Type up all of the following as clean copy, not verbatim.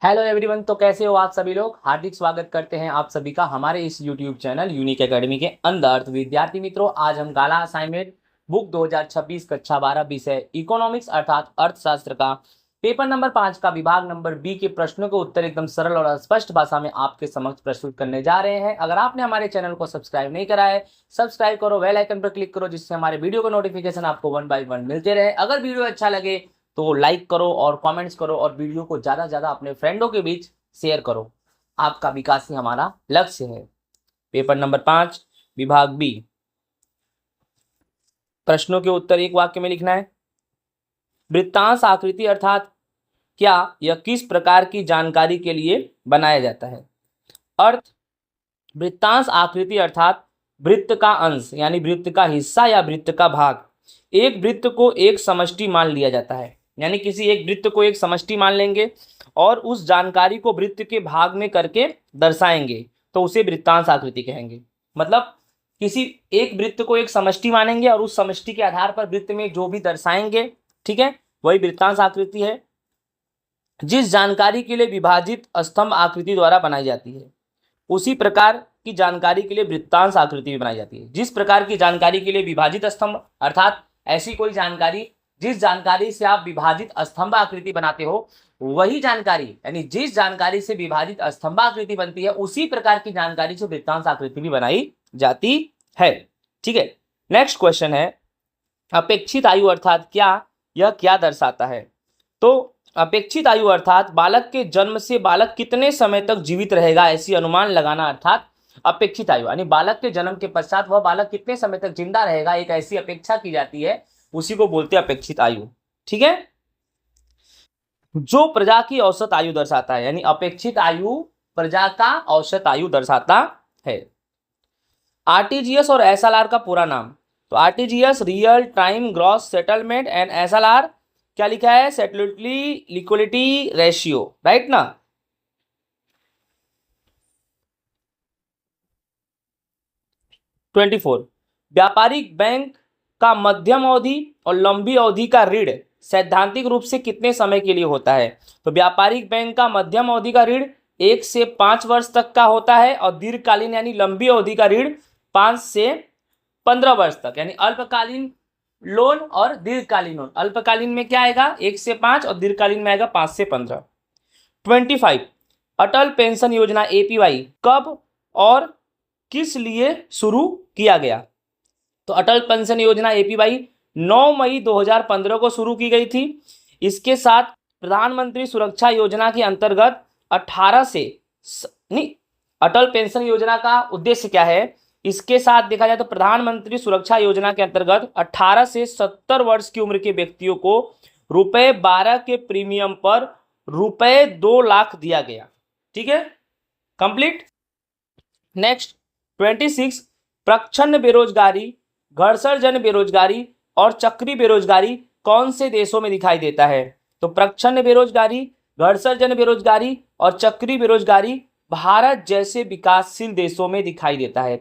Hello everyone. तो कैसे हो आप सभी लोग। हार्दिक स्वागत करते हैं आप सभी का हमारे इस यूट्यूब चैनल यूनिक एकेडमी के अंदर। तो विद्यार्थी मित्रों, आज हम गाला असाइनमेंट बुक 2026 कक्षा 12 विषय इकोनॉमिक्स अर्थात अर्थशास्त्र का पेपर नंबर 5 का विभाग नंबर बी के प्रश्नों के उत्तर एकदम सरल और स्पष्ट भाषा में आपके समक्ष प्रस्तुत करने जा रहे हैं। अगर आपने हमारे चैनल को सब्सक्राइब नहीं करा है, सब्सक्राइब करो, बेल आइकन पर क्लिक करो, जिससे हमारे वीडियो का नोटिफिकेशन आपको 1 बाय 1 मिलते रहे। अगर वीडियो अच्छा लगे तो लाइक करो और कमेंट्स करो और वीडियो को ज्यादा से ज्यादा अपने फ्रेंडों के बीच शेयर करो। आपका विकास ही हमारा लक्ष्य है। पेपर नंबर 5 विभाग बी, प्रश्नों के उत्तर एक वाक्य में लिखना है। वृत्तांश आकृति अर्थात क्या, यह किस प्रकार की जानकारी के लिए बनाया जाता है। अर्थ, वृत्तांश आकृति अर्थात वृत्त का अंश यानी वृत्त का हिस्सा या वृत्त का भाग। एक वृत्त को एक समष्टि मान लिया जाता है, यानी किसी एक वृत्त को एक समष्टि मान लेंगे और उस जानकारी को वृत्त के भाग में करके दर्शाएंगे तो उसे वृत्तांश आकृति कहेंगे। मतलब किसी एक वृत्त को एक समष्टि मानेंगे और उस समष्टि के आधार पर वृत्त में जो भी दर्शाएंगे, ठीक है, वही वृत्तांश आकृति है। जिस जानकारी के लिए विभाजित स्तंभ आकृति द्वारा बनाई जाती है उसी प्रकार की जानकारी के लिए वृत्तांश आकृति भी बनाई जाती है। जिस प्रकार की जानकारी के लिए विभाजित स्तंभ अर्थात ऐसी कोई जानकारी जिस जानकारी से आप विभाजित स्तंभ आकृति बनाते हो, वही जानकारी यानी जिस जानकारी से विभाजित स्तंभ आकृति बनती है उसी प्रकार की जानकारी से वृत्तांश आकृति भी बनाई जाती है। ठीक है, नेक्स्ट क्वेश्चन है, अपेक्षित आयु अर्थात क्या, यह क्या दर्शाता है। तो अपेक्षित आयु अर्थात बालक के जन्म से बालक कितने समय तक जीवित रहेगा ऐसी अनुमान लगाना अर्थात अपेक्षित आयु, यानी बालक के जन्म के पश्चात वह बालक कितने समय तक जिंदा रहेगा, एक ऐसी अपेक्षा की जाती है, उसी को बोलते हैं अपेक्षित आयु। ठीक है, जो प्रजा की औसत आयु दर्शाता है, यानी अपेक्षित आयु प्रजा का औसत आयु दर्शाता है। आरटीजीएस और एसएलआर का पूरा नाम, तो RTGS real time gross settlement and SLR क्या लिखा है, सेटलिटी लिक्विडिटी रेशियो, राइट ना। ट्वेंटी फोर, व्यापारिक बैंक का मध्यम अवधि और लंबी अवधि का ऋण सैद्धांतिक रूप से कितने समय के लिए होता है। तो व्यापारिक बैंक का मध्यम अवधि का ऋण 1 से 5 वर्ष तक का होता है और दीर्घकालीन यानी लंबी अवधि का ऋण 5 से 15 वर्ष तक, यानी अल्पकालीन लोन और दीर्घकालीन लोन। अल्पकालीन में क्या आएगा 1 से 5 और दीर्घकालीन में आएगा 5 से 15। 25, अटल पेंशन योजना एपीवाई कब और किस लिए शुरू किया गया। तो अटल पेंशन योजना एपीवाई 9 मई 2015 को शुरू की गई थी। इसके साथ प्रधानमंत्री सुरक्षा योजना के अंतर्गत 18 से नहीं, अटल पेंशन योजना का उद्देश्य क्या है, इसके साथ देखा जाए तो प्रधानमंत्री सुरक्षा योजना के अंतर्गत 18 से 70 वर्ष की उम्र के व्यक्तियों को ₹12 के प्रीमियम पर ₹2 लाख दिया गया। ठीक है, कंप्लीट। नेक्स्ट 26, प्रच्छन्न बेरोजगारी, घर्षण बेरोजगारी और चक्री बेरोजगारी कौन से देशों में दिखाई देता है। तो प्रच्छन्न बेरोजगारी, घर्षण बेरोजगारी और चक्री बेरोजगारी भारत जैसे विकासशील देशों में दिखाई देता है,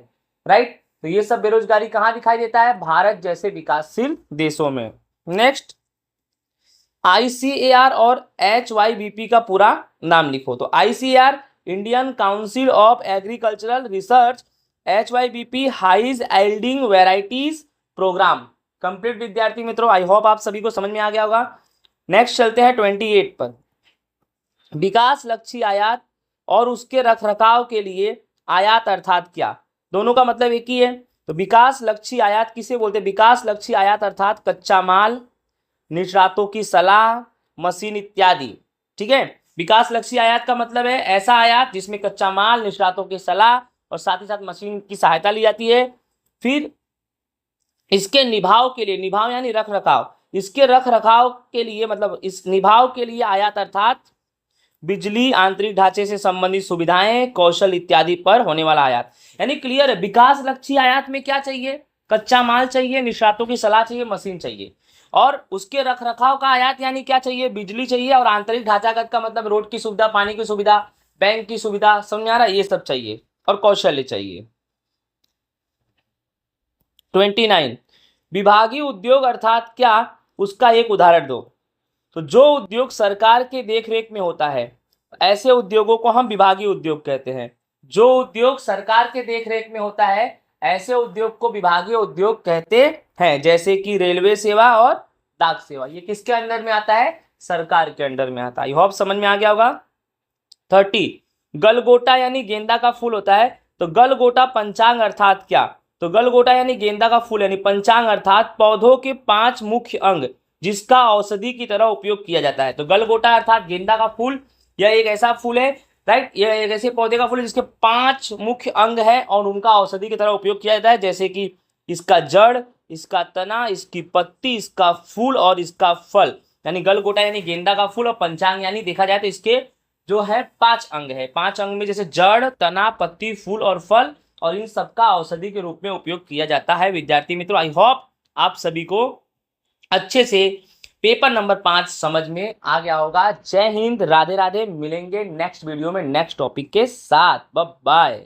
राइट। तो ये सब बेरोजगारी कहाँ दिखाई देता है, भारत जैसे विकासशील देशों में। नेक्स्ट, आईसीएआर और एचवाईबीपी का पूरा नाम लिखो। तो ICAR Indian council of agricultural research, HYBP high yielding varieties programme. Complete विद्यार्थी मित्रों, आई होप आप सभी को समझ में आ गया होगा। नेक्स्ट चलते हैं 28 पर, विकास लक्ष्य आयात और उसके रखरखाव के लिए आयात अर्थात क्या। दोनों का मतलब एक ही है। तो विकास लक्ष्य आयात किसे बोलते हैं, विकास लक्ष्य आयात अर्थात कच्चा माल, निष्णातों की सलाह, मशीन इत्यादि। ठीक है, विकास लक्ष्य आयात का मतलब है ऐसा आयात जिसमें कच्चा माल, निष्णातों की सलाह और साथ ही साथ मशीन की सहायता ली जाती है। फिर इसके निभाव के लिए, निभाव यानी रख रखाव, इसके रख रखाव के लिए मतलब इस निभाव के लिए आयात अर्थात बिजली, आंतरिक ढांचे से संबंधित सुविधाएं, कौशल इत्यादि पर होने वाला आयात। यानी क्लियर है, विकास लक्ष्य आयात में क्या चाहिए, कच्चा माल चाहिए, निष्णातों की सलाह चाहिए, मशीन चाहिए। और उसके रख रखाव का आयात यानी क्या चाहिए, बिजली चाहिए और आंतरिक ढांचागत का मतलब रोड की सुविधा, पानी की सुविधा, बैंक की सुविधा, समझ आ रहा है, ये सब चाहिए और कौशल्य चाहिए। 29, विभागीय उद्योग अर्थात क्या, उसका एक उदाहरण दो। तो जो उद्योग सरकार के देखरेख में होता है ऐसे उद्योगों को हम विभागीय उद्योग कहते हैं। जो उद्योग सरकार के देखरेख में होता है ऐसे उद्योग को विभागीय उद्योग कहते हैं, जैसे कि रेलवे सेवा और डाक सेवा। ये किसके अंडर में आता है? सरकार के अंडर में आता है। आई होप समझ में आ गया होगा। 30 गलगोटा यानी गेंदा का फूल होता है। तो गलगोटा पंचांग अर्थात क्या? तो गलगोटा यानी गेंदा का फूल यानी पंचांग अर्थात पौधों के 5 मुख्य अंग जिसका औषधि की तरह उपयोग किया जाता है। तो गलगोटा अर्थात गेंदा का फूल, यह एक ऐसा फूल है, राइट, यह एक ऐसे पौधे का फूल है जिसके 5 मुख्य अंग है और उनका औषधि की तरह उपयोग किया जाता है, जैसे कि इसका जड़, इसका तना, इसकी पत्ती, इसका फूल और इसका फल। यानी गलगोटा यानी गेंदा का फूल और पंचांग यानी देखा जाए तो इसके जो है 5 अंग है। 5 अंग में जैसे जड़, तना, पत्ती, फूल और फल, और इन सबका औषधि के रूप में उपयोग किया जाता है। विद्यार्थी मित्रों, आई होप आप सभी को अच्छे से पेपर नंबर 5 समझ में आ गया होगा। जय हिंद, राधे राधे। मिलेंगे नेक्स्ट वीडियो में नेक्स्ट टॉपिक के साथ। Bye bye.